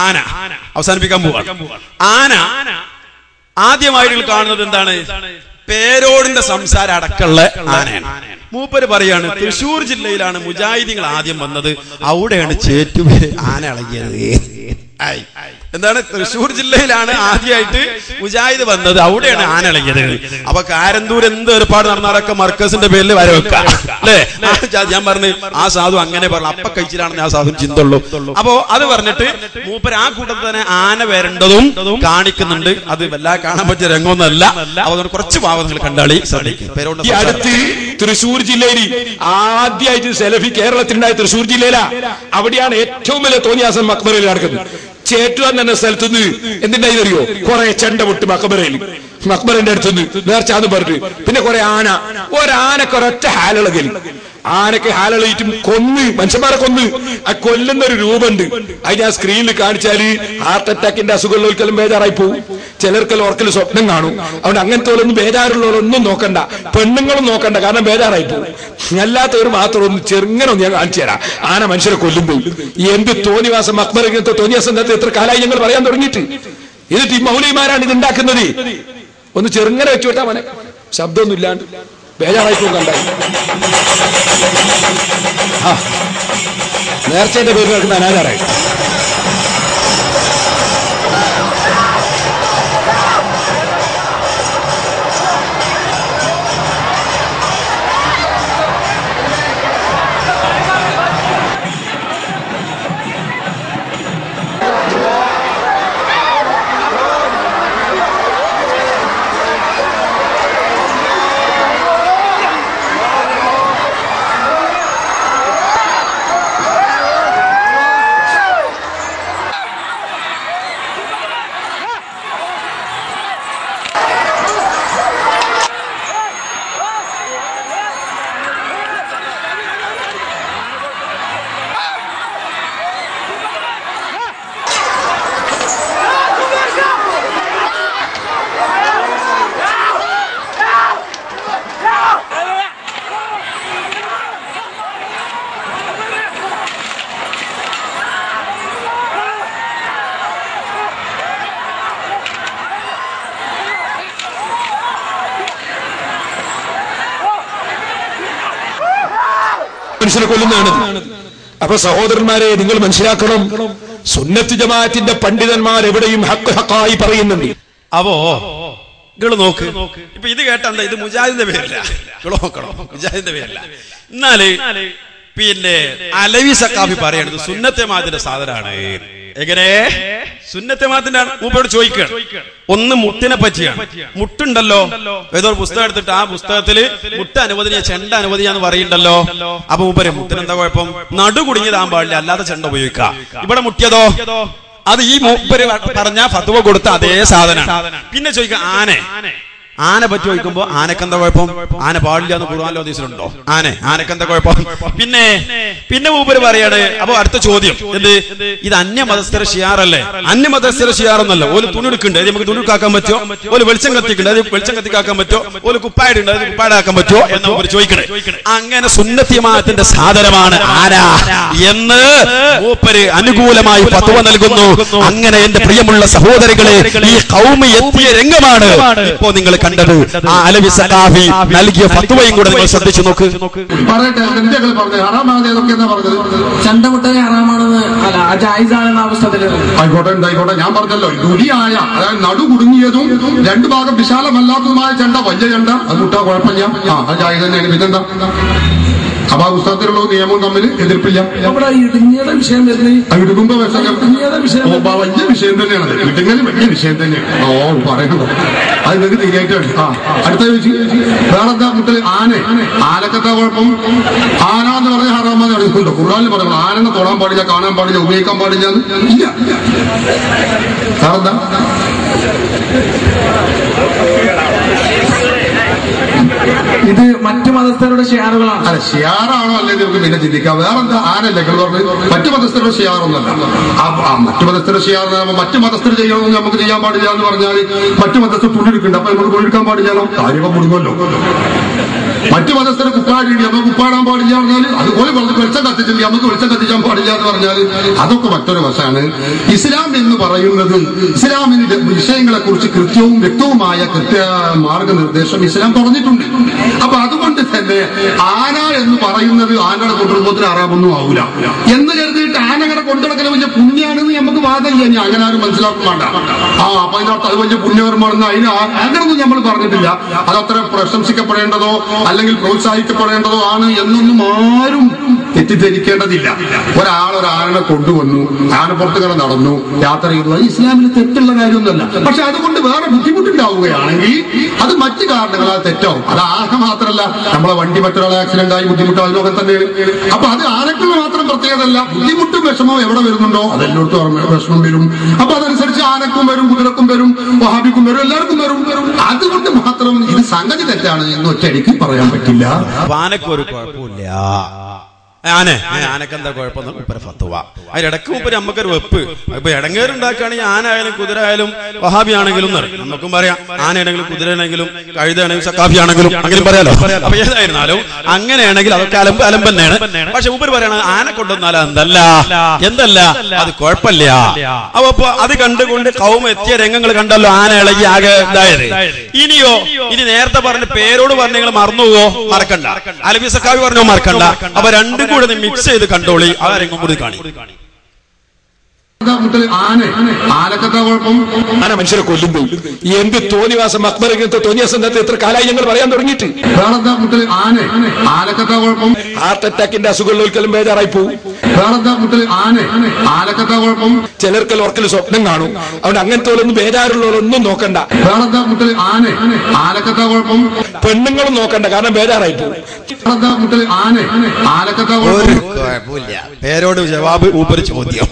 ആന അവസാനിപ്പിക്കാൻ പോവാണ്. ആന ആദ്യമായിട്ട് കാണുന്നത് എന്താണ്? പേരോടിന്റെ സംസാരം അടക്കമുള്ള ആനയാണ്. മൂപ്പര് പറയാണ് തൃശ്ശൂർ ജില്ലയിലാണ് മുജാഹിദീങ്ങൾ ആദ്യം വന്നത്, അവിടെയാണ് ചേറ്റുപേര് ആന ഇളകിയത്. എന്താണ്? തൃശ്ശൂർ ജില്ലയിലാണ് ആദ്യമായിട്ട് മുജാഹിദ് വന്നത്, അവിടെയാണ് ആന ഇളകിയത്. അപ്പൊ കാരന്തൂർ എന്ത് ഏർപ്പാട് നടന്നാലൊക്കെ മർക്കസിന്റെ പേരിൽ വരവെക്കാം അല്ലേ? ഞാൻ പറഞ്ഞു ആ സാധു അങ്ങനെ പറഞ്ഞു, അപ്പ കഴിച്ചിലാണെന്ന് ആ സാധു ചിന്തയുള്ളൂ. അപ്പോ അത് പറഞ്ഞിട്ട് മൂപ്പര് ആ കൂട്ടത്തിൽ തന്നെ ആന വരേണ്ടതും കാണിക്കുന്നുണ്ട്. അത് വല്ലാതെ കാണാൻ പറ്റിയ രംഗമൊന്നുമല്ല. അതുകൊണ്ട് കുറച്ച് ഭാവങ്ങൾ കണ്ടാളി ശ്രദ്ധിക്കും. അടുത്ത് തൃശ്ശൂർ ജില്ലയിൽ ആദ്യമായിട്ട് സെലഫി കേരളത്തിലുണ്ടായ തൃശ്ശൂർ ജില്ലയിലാ. അവിടെയാണ് ഏറ്റവും വലിയ തോന്നിയാസം മക്ബറയിൽ നടക്കുന്നത്. ചേറ്റുവാൻ എന്ന സ്ഥലത്തുനിന്ന് എന്തിനായി അറിയോ? കുറെ ചെണ്ട പൊട്ട് മക്ബറിന്റെ അടുത്തുനിന്ന് നേർച്ചാന്ന് പറഞ്ഞു. പിന്നെ കുറെ ആന, ഒരാനക്കൊരൊറ്റ ഹാലിളകൽ. ആനക്ക് ഹാലിളയിട്ടും കൊന്ന് മനുഷ്യന്മാരെ കൊന്ന് ആ കൊല്ലുന്നൊരു രൂപമുണ്ട്. അത് ഞാൻ സ്ക്രീനിൽ കാണിച്ചാല് ഹാർട്ട് അറ്റാക്കിന്റെ അസുഖമുള്ളവർക്കെല്ലാം ബേജാറായി പോകും. ചിലർക്കെല്ലാം ഓർക്കൽ സ്വപ്നം കാണും. അതുകൊണ്ട് അങ്ങനത്തെ ഒന്നും ബേജാറുള്ളവരൊന്നും നോക്കണ്ട, പെണ്ണുങ്ങളും നോക്കണ്ട, കാരണം ബേജാറായി പോകും. അല്ലാത്തവർ മാത്രം ഒന്ന് ചെറുങ്ങനൊന്നും ഞാൻ കാണിച്ചു തരാം. ആന മനുഷ്യരെ കൊല്ലുമ്പോൾ എന്ത് തോന്നിവാസം അക്ബർ ഇങ്ങനത്തെ തോന്നിവാസം എത്ര കാലമായി ഞങ്ങൾ പറയാൻ തുടങ്ങിയിട്ട്. എന്നിട്ട് ഈ മൗലവിമാരാണ് ഇത് ഉണ്ടാക്കുന്നത്. ഒന്ന് ചെറുങ്ങനെ വെച്ചോട്ടാ മോനെ, ശബ്ദമൊന്നും ഇല്ലാണ്ട് ബേജാറായി പോകും. കണ്ടായി നേർച്ചയുടെ പേര് കേൾക്കുന്ന അനാചാരായി. മനുഷ്യനെ കൊല്ലുന്നതാണ്. അപ്പൊ സഹോദരന്മാരെ, നിങ്ങൾ മനസ്സിലാക്കണം, സുന്നത്ത് ജമാഅത്തിന്റെ പണ്ഡിതന്മാർ എവിടെയും ഹക്ക് ഹക്കായി പറയുന്നുണ്ട്. അപ്പോ നിങ്ങൾ നോക്ക്, ഇപ്പൊ ഇത് കേട്ടെന്താ? ഇത് മുജാഹിദിന്റെ പേരല്ല, നോക്കണം, മുജാഹിദിന്റെ പേരല്ല. എന്നാല് പിന്നെ അലവി സഖാഫി പറയണത് സുന്നത്തെ മാതിന്റെ സാധനമാണ്. എങ്ങനെ സുന്നത്തെ മാതിന്റെ മൂപ്പരോട് ചോദിക്കണം. ഒന്ന് മുട്ടിനെ പറ്റിയാണ്. മുട്ടുണ്ടല്ലോ, ഏതോ ഒരു പുസ്തകം എടുത്തിട്ട് ആ പുസ്തകത്തില് മുട്ട അനുവദനീയ, ചെണ്ട അനുവദനീയാന്ന് പറയുന്നുണ്ടല്ലോ. അപ്പൊ മൂപ്പര് മുട്ടിന് എന്താ കുഴപ്പം? നടു കുടുങ്ങിയതാൻ പാടില്ല, അല്ലാതെ ചെണ്ട ഉപയോഗിക്കാം. ഇവിടെ മുട്ടിയതോ? അത് ഈ മൂപ്പര് പറഞ്ഞ ഫത്വ കൊടുത്ത അതേ സാധനം. പിന്നെ ചോദിക്കാം ആനെ പറ്റി ചോദിക്കുമ്പോ ആനക്കെന്താ കുഴപ്പം? ആന പാടില്ല എന്ന് ഖുർആനിലോ ഹദീസിലുണ്ടോ? ആനക്കെന്താ കുഴപ്പം? പിന്നെ മൂപ്പര് പറയാണ്. അപ്പൊ അടുത്ത ചോദ്യം എന്ത്? ഇത് അന്യമതസ്ഥര ഷിയാറല്ലേ? അന്യമതസ്ഥര ഷിയാറൊന്നല്ല. ഓല് തുണി എടുക്കണ്ടേ, നമുക്ക് തുണി കാക്കാൻ പറ്റുമോ? ഓല് വെളിച്ചം കത്തിക്കണ്ടേ, അത് വെളിച്ചം കത്തിക്കാക്കാൻ പറ്റുമോ? ഓല് കുപ്പായിടുണ്ട്, അത് കുപ്പായിടാക്കാൻ പറ്റുമോ എന്ന് മൂപ്പര് ചോദിക്കണേ. അങ്ങനെ സുന്നത്തി ജമാഅത്തിന്റെ സാധനമാണ് ആന എന്ന് മൂപ്പര് അനുകൂലമായി ഫത്വ നൽകുന്നു. അങ്ങനെ എന്റെ പ്രിയമുള്ള സഹോദരികളെ, ഈ ഖൗമി എത്തിയ രംഗമാണ് ഇപ്പോ നിങ്ങൾ കണ്ടത്. ആ അലവി സഖാഫി നൽകിയ ഫത്വയും കൂടെ നിങ്ങൾ ശ്രദ്ധിച്ചു നോക്ക്. ആയിക്കോട്ടെ, എന്തായിക്കോട്ടെ, ഞാൻ പറഞ്ഞല്ലോ, ദുരിയായ അതായത് നടു കുടുങ്ങിയതും രണ്ടു ഭാഗം വിശാലമല്ലാത്തതുമായ ചെണ്ട, വലിയ ചെണ്ട, അത് മുട്ടാ കുഴപ്പമില്ല. അത് ജായിസ് തന്നെയാണ്. പിന്നെന്താ? അപ്പൊ ആ പുസ്തകത്തിലുള്ള നിയമവും തമ്മിൽ എതിർപ്പില്ല. ഇടുക്കുമ്പോ വലിയ വിഷയം തന്നെയാണ്. ഇടുങ്ങൽ വലിയ വിഷയം തന്നെയാണ്. പറയണ്ടോ? അത് നിങ്ങൾക്ക് തീരായിട്ടാണ്. അടുത്ത ചോദിച്ചു വേറെന്താ? മുട്ടിൽ ആനക്കെന്താ കുഴപ്പം? ആന എന്ന് പറഞ്ഞ ഹറാമാന്ന് നടക്കുന്നുണ്ടോ? ഖുർആനിൽ പറയുന്നു ആനനെ തൊടാൻ പാടില്ല, കാണാൻ പാടില്ല, ഉപയോഗിക്കാൻ പാടില്ല. ഇല്ല. വേറെന്താ? ഇത് മറ്റു മതസ്ഥരുടെ ഷിയാറുകളാണ്. അല്ല, ഷിയാറാണോ അല്ലെങ്കിൽ നമുക്ക് പിന്നെ ചിന്തിക്കാം. വേറെന്താ ആനല്ലേ പറഞ്ഞ് മറ്റു മതസ്ഥരുടെ ഷിയാറൊന്നല്ല. മറ്റു മതസ്ഥരുടെ ഷിയാർ മറ്റു മതസ്ഥർ ചെയ്യണമെന്ന് നമുക്ക് ചെയ്യാൻ പാടില്ല എന്ന് പറഞ്ഞാൽ മറ്റു മതസ്ഥർ തുണിയെടുക്കുന്നുണ്ട്. അപ്പൊ നമ്മൾ തുണിയെടുക്കാൻ പാടില്ലല്ലോ, കാര്യമൊക്കെ മുടിങ്ങല്ലോ. മറ്റു മതസ്ഥരെ കുപ്പാടി നമുക്ക് കുപ്പാടാൻ പാടില്ല പറഞ്ഞാൽ അതുപോലെ വെളിച്ചം കത്തിച്ചില്ല നമുക്ക് വെളിച്ചം കത്തിക്കാൻ പാടില്ല എന്ന് പറഞ്ഞാൽ അതൊക്കെ മറ്റൊരു വശമാണ്. ഇസ്ലാം എന്ന് പറയുന്നത് ഇസ്ലാമിന്റെ വിഷയങ്ങളെ കുറിച്ച് കൃത്യവും വ്യക്തവുമായ മാർഗനിർദ്ദേശം ഇസ്ലാം പറഞ്ഞിട്ടുണ്ട്. അപ്പൊ അതുകൊണ്ട് തന്നെ ആന എന്ന് പറയുന്നത് ആനകളെ കൊണ്ടുവരുമ്പോൾ ആറാമൊന്നും ആവൂല എന്ന് കരുതിയിട്ട് ആനകളെ കൊണ്ടുനടക്കുന്ന വലിയ പുണ്യാണെന്ന് നമുക്ക് വാദമില്ല. ഇനി അങ്ങനെ ആരും മനസ്സിലാക്കും വേണ്ട. അപ്പൊ അതിനകത്ത് അത് വലിയ പുണ്യകർമ്മമാണെന്ന് അങ്ങനൊന്നും നമ്മൾ പറഞ്ഞിട്ടില്ല. അതത്ര പ്രശംസിക്കപ്പെടേണ്ടതോ അല്ലെങ്കിൽ പ്രോത്സാഹിക്കപ്പെടേണ്ടതോ ആണ് എന്നൊന്നും ആരും തെറ്റിദ്ധരിക്കേണ്ടതില്ല. ഒരാളൊരാനെ കൊണ്ടുവന്നു, ആന പുറത്തുകട നടന്നു, യാത്ര ചെയ്തു, അത് ഇസ്ലാമിൽ തെറ്റുള്ള കാര്യമൊന്നുമല്ല. പക്ഷെ അതുകൊണ്ട് വേറെ ബുദ്ധിമുട്ടുണ്ടാവുകയാണെങ്കിൽ അത് മറ്റു കാരണങ്ങളാൽ തെറ്റാവും. അത് ആന മാത്രമല്ല, നമ്മളെ വണ്ടി മറ്റൊരാളെ ആക്സിഡന്റ് ആയി ബുദ്ധിമുട്ടാവും, അതിലൊക്കെ തന്നെ. അപ്പൊ അത് ആനക്കുള്ള മാത്രം പ്രത്യേകതല്ല. ബുദ്ധിമുട്ടും വിഷമവും എവിടെ വരുന്നുണ്ടോ അതെല്ലായിടത്തും വിഷമം വരും. അപ്പൊ അതനുസരിച്ച് ആനക്കും വരും, കുതിരക്കും വരും, വഹാബിക്കും വരും, എല്ലാവർക്കും വരും. അതുകൊണ്ട് മാത്രം ഇത് സംഗതി തെറ്റാണ് എന്ന് ഒറ്റയടിക്ക് പറയാൻ പറ്റില്ല. ആനക്ക് ഒരു കുഴപ്പമില്ല. ആനക്ക് എന്താ കുഴപ്പം ഫത്വ. അതിനിടക്ക് മുമ്പ് നമുക്കൊരു വെപ്പ്. ഇപ്പൊ ഇടങ്ങേറുണ്ടാക്കുകയാണെങ്കിൽ ആനായാലും കുതിര ആയാലും വഹാബി ആണെങ്കിലും നമുക്കും പറയാം. ആനയാണെങ്കിലും കുതിരയാണെങ്കിലും കഴുതയാണെങ്കിലും സക്കാഫി ആണെങ്കിലും അങ്ങനെ പറയാലോ. അപ്പൊ ഏതായിരുന്നാലും അങ്ങനെയാണെങ്കിൽ അതൊക്കെ അലമ്പ് തന്നെയാണ്. പക്ഷെ മുമ്പ് പറയണത് ആന കൊണ്ടുവന്നാലും എന്തല്ല അത് കുഴപ്പമില്ല. അപ്പൊ അത് കണ്ടുകൊണ്ട് കൗമ എത്തിയ രംഗങ്ങൾ കണ്ടല്ലോ, ആന ഇളകി ആകെ ഇതായത്. ഇനി നേരത്തെ പറഞ്ഞ പേരോട് പറഞ്ഞ നിങ്ങൾ മറന്നുപോവോ? മറക്കണ്ട. അലവി സക്കാഫി പറഞ്ഞോ മറക്കണ്ട. അപ്പൊ രണ്ടും കൂടെ മിക്സ് ചെയ്ത് കണ്ടോളി. ആ രംഗം കൂടി കാണി. ആന മനുഷ്യരെ കൊല്ലുന്നു. എന്ത് തോന്നിവാസം അക്ബർ, ഇങ്ങനത്തെ തോന്നിവാസം എത്ര കാലമായി ഞങ്ങൾ പറയാൻ തുടങ്ങിയിട്ട്. ഹാർട്ട് അറ്റാക്കിന്റെ അസുഖമുള്ളവർക്കെല്ലാം ബേജാറായി പോകും. ചിലർക്കെല്ലാം ഉറക്കൽ സ്വപ്നം കാണും. അതുകൊണ്ട് അങ്ങനത്തെ ഒന്നും ബേജാറുള്ളവരൊന്നും നോക്കണ്ട. പെണ്ണുങ്ങളും നോക്കണ്ട, കാരണം ബേജാറായി പോകും. പേരോട് ജവാബ് ഊപ്പര് ചോദ്യം.